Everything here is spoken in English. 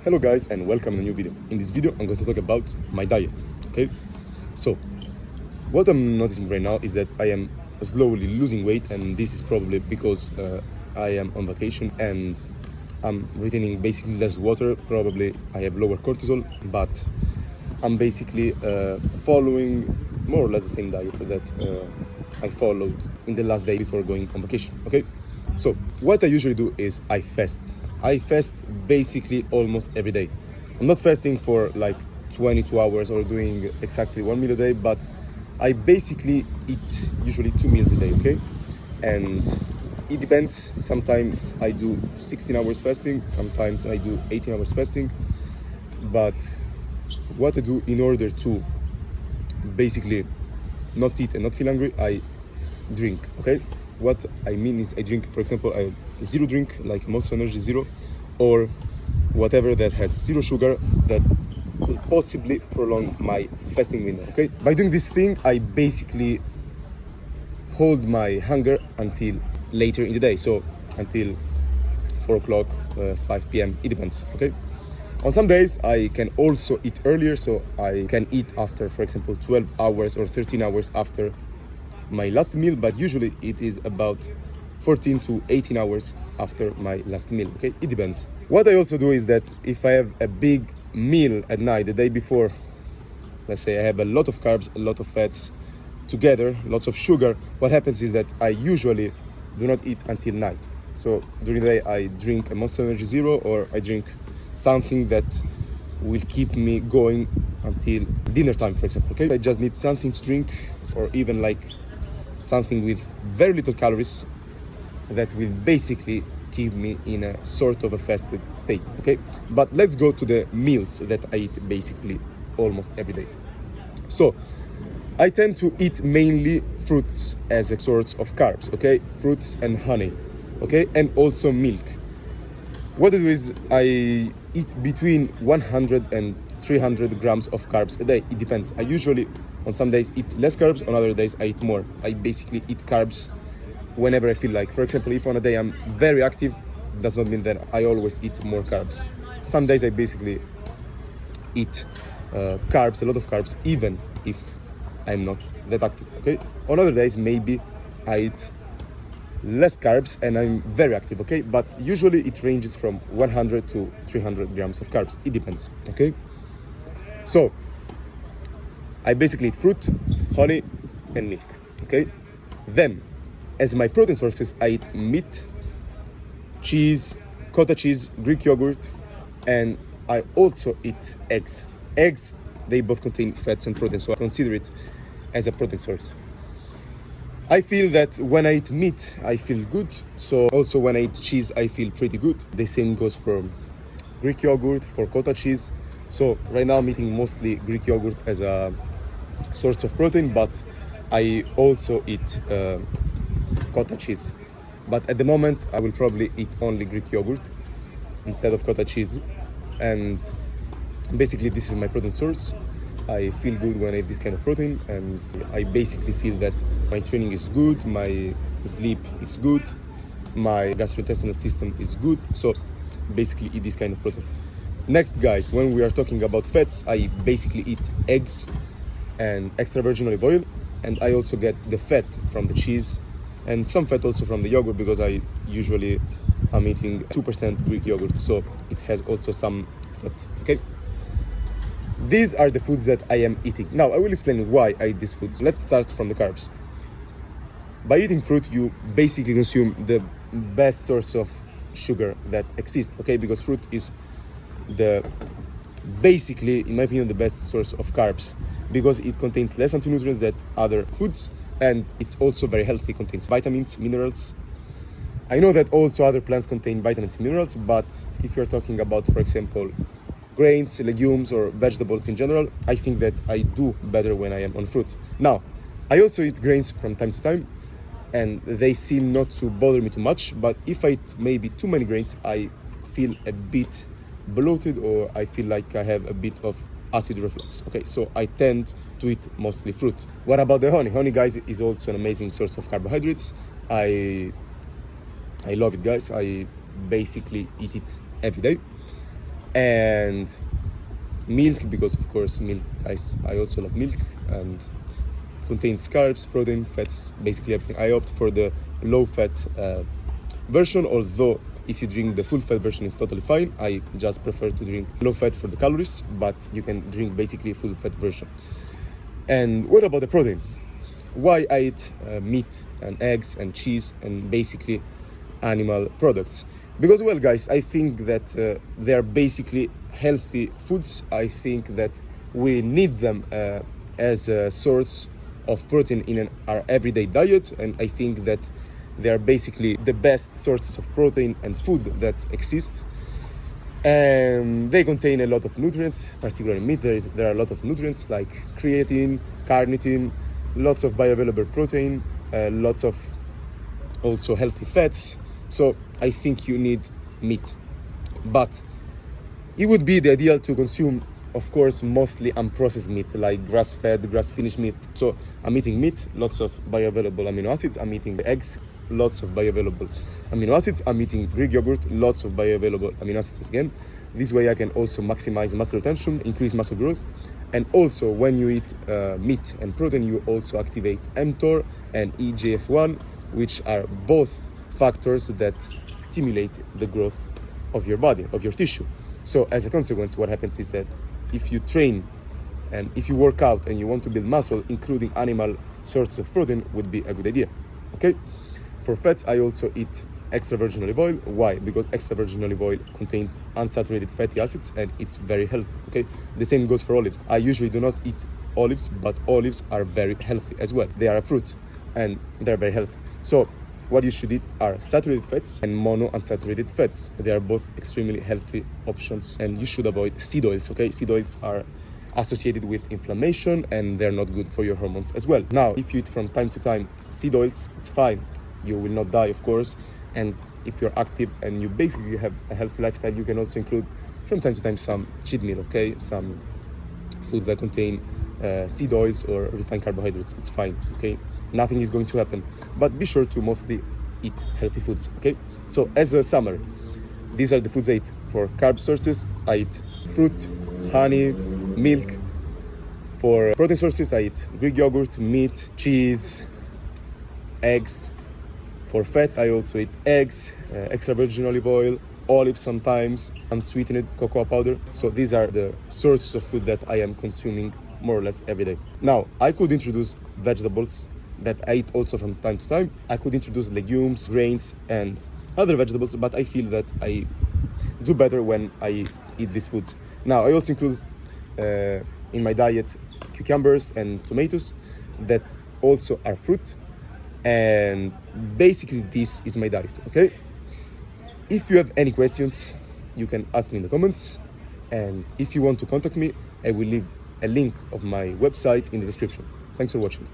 Hello guys and welcome to a new video. In this video I'm going to talk about my diet, okay? So, what I'm noticing right now is that I am slowly losing weight, and this is probably because I am on vacation and I'm retaining basically less water. Probably I have lower cortisol, but I'm basically following more or less the same diet that I followed in the last day before going on vacation, okay? So, what I usually do is I fast. I fast basically almost every day. I'm not fasting for like 22 hours or doing exactly 1 meal a day, but I basically eat usually 2 meals a day, okay? And it depends. Sometimes I do 16 hours fasting, sometimes I do 18 hours fasting. But what I do in order to basically not eat and not feel hungry, I drink, okay? What I mean is I drink, for example, a zero drink like Monster Energy Zero, or whatever that has zero sugar that could possibly prolong my fasting window, okay? By doing this thing, I basically hold my hunger until later in the day, so until 4 o'clock, 5 p.m, it depends, okay? On some days, I can also eat earlier, so I can eat after, for example, 12 hours or 13 hours after my last meal, but usually it is about 14 to 18 hours after my last meal, okay? It depends. What I also do is that if I have a big meal at night, the day before, let's say I have a lot of carbs, a lot of fats together, lots of sugar, what happens is that I usually do not eat until night. So during the day, I drink a Monster Energy Zero, or I drink something that will keep me going until dinner time, for example, okay? I just need something to drink, or even like something with very little calories that will basically keep me in a sort of a fasted state, okay? But let's go to the meals that I eat basically almost every day. So I tend to eat mainly fruits as a source of carbs, okay? Fruits and honey, okay? And also milk. What I do is I eat between 100 and 300 grams of carbs a day. It depends. I usually, on some days, eat less carbs. On other days, I eat more. I basically eat carbs whenever I feel like. For example, if on a day I'm very active, does not mean that I always eat more carbs. Some days I basically eat carbs, a lot of carbs, even if I'm not that active, okay? On other days, maybe I eat less carbs and I'm very active, okay? But usually it ranges from 100 to 300 grams of carbs. It depends, okay? So I basically eat fruit, honey, and milk, okay? Then, as my protein sources, I eat meat, cheese, cottage cheese, Greek yogurt, and I also eat eggs. Eggs, they both contain fats and protein, so I consider it as a protein source. I feel that when I eat meat, I feel good. So also when I eat cheese, I feel pretty good. The same goes for Greek yogurt, for cottage cheese. So right now I'm eating mostly Greek yogurt as a source of protein, but I also eat cottage cheese. But at the moment, I will probably eat only Greek yogurt instead of cottage cheese. And basically this is my protein source. I feel good when I eat this kind of protein, and I basically feel that my training is good, my sleep is good, my gastrointestinal system is good. So basically eat this kind of protein. Next, guys, when we are talking about fats, I basically eat eggs and extra virgin olive oil, and I also get the fat from the cheese and some fat also from the yogurt, because I usually am eating 2% Greek yogurt, so it has also some fat, okay? These are the foods that I am eating. Now, I will explain why I eat these foods. Let's start from the carbs. By eating fruit, you basically consume the best source of sugar that exists, okay? Because fruit is basically, in my opinion, the best source of carbs, because it contains less anti-nutrients than other foods, and it's also very healthy. It contains vitamins, minerals. I know that also other plants contain vitamins and minerals, but if you're talking about, for example, grains, legumes, or vegetables in general, I think that I do better when I am on fruit. Now, I also eat grains from time to time, and they seem not to bother me too much, but if I eat maybe too many grains, I feel a bit bloated, or I feel like I have a bit of acid reflux, okay? So I tend to eat mostly fruit. What about the honey? Honey, guys, is also an amazing source of carbohydrates. I love it, guys. I basically eat it every day. and milk, because of course milk, guys, I also love milk, and contains carbs, protein, fats, basically everything. I opt for the low-fat version, although if you drink the full-fat version, it's totally fine. I just prefer to drink low-fat for the calories, but you can drink basically a full-fat version. And what about the protein? Why I eat meat and eggs and cheese and basically animal products? Because, well, guys, I think that they are basically healthy foods. I think that we need them as a source of protein in our everyday diet, and I think that they are basically the best sources of protein and food that exist. And they contain a lot of nutrients, particularly meat. There are a lot of nutrients like creatine, carnitine, lots of bioavailable protein, lots of also healthy fats. So I think you need meat. But it would be the ideal to consume, of course, mostly unprocessed meat, like grass-fed, grass-finished meat. So I'm eating meat, lots of bioavailable amino acids. I'm eating eggs, lots of bioavailable amino acids. I'm eating Greek yogurt, lots of bioavailable amino acids again. This way I can also maximize muscle retention, increase muscle growth. And also when you eat meat and protein, you also activate mTOR and EGF1, which are both factors that stimulate the growth of your body, of your tissue. So as a consequence, what happens is that if you train and if you work out and you want to build muscle, including animal sources of protein would be a good idea. Okay? For fats, I also eat extra virgin olive oil. Why? Because extra virgin olive oil contains unsaturated fatty acids and it's very healthy. Okay? The same goes for olives. I usually do not eat olives, but olives are very healthy as well. They are a fruit and they're very healthy. So what you should eat are saturated fats and monounsaturated fats. They are both extremely healthy options, and you should avoid seed oils, okay? Seed oils are associated with inflammation and they're not good for your hormones as well. Now, if you eat from time to time seed oils, it's fine. You will not die, of course. And if you're active and you basically have a healthy lifestyle, you can also include from time to time some cheat meal, okay? Some food that contain seed oils or refined carbohydrates. It's fine, okay? Nothing is going to happen, but be sure to mostly eat healthy foods, okay? So as a summary, these are the foods I eat. For carb sources, I eat fruit, honey, milk. For protein sources, I eat Greek yogurt, meat, cheese, eggs. For fat, I also eat eggs, extra virgin olive oil, olives sometimes, unsweetened cocoa powder. So these are the sources of food that I am consuming more or less every day. Now, I could introduce vegetables that I eat also from time to time. I could introduce legumes, grains, and other vegetables, but I feel that I do better when I eat these foods. Now, I also include in my diet cucumbers and tomatoes that also are fruit. And basically this is my diet, okay? If you have any questions, you can ask me in the comments. And if you want to contact me, I will leave a link of my website in the description. Thanks for watching.